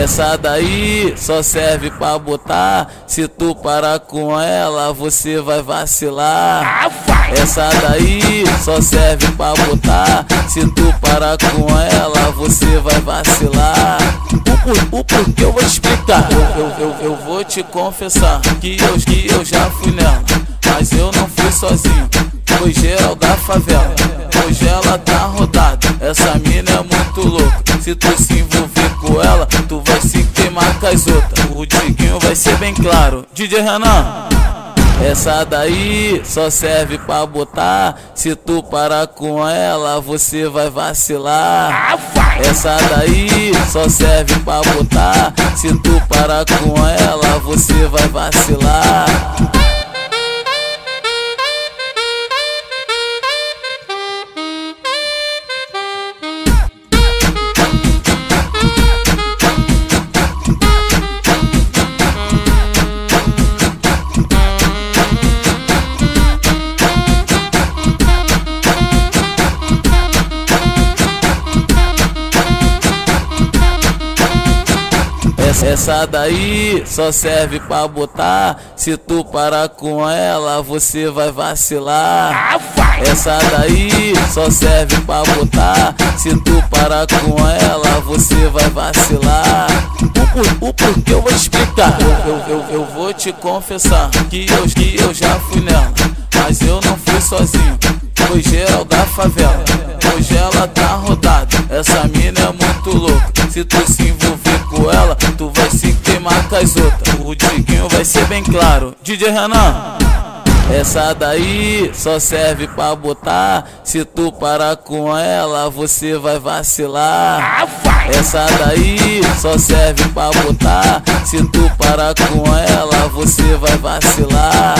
Essa daí só serve pra botar. Se tu parar com ela, você vai vacilar. Essa daí só serve pra botar. Se tu parar com ela, você vai vacilar. O porquê eu vou te explicar. Eu vou te confessar que eu já fui nela, mas eu não fui sozinho, foi geral da favela. Hoje ela tá rodada, essa mina é muito louca. Se tu se envolver com ela, tu vai se queimar com as outras. O Diguinho vai ser bem claro. DJ Renan, essa daí só serve pra botar. Se tu parar com ela, você vai vacilar. Essa daí só serve pra botar. Se tu parar com ela, você vai vacilar. Essa daí só serve pra botar. Se tu parar com ela, você vai vacilar. Essa daí só serve pra botar. Se tu parar com ela, você vai vacilar. O porquê eu vou te explicar. Eu vou te confessar que eu já fui nela, mas eu não fui sozinho, foi geral da favela. Hoje ela tá rodada, essa mina é muito louca. Se tu se envolver com ela, tu vai se queimar com as outras. O Diguinho vai ser bem claro. DJ Renan, essa daí só serve pra botar. Se tu parar com ela, você vai vacilar. Essa daí só serve pra botar. Se tu parar com ela, você vai vacilar.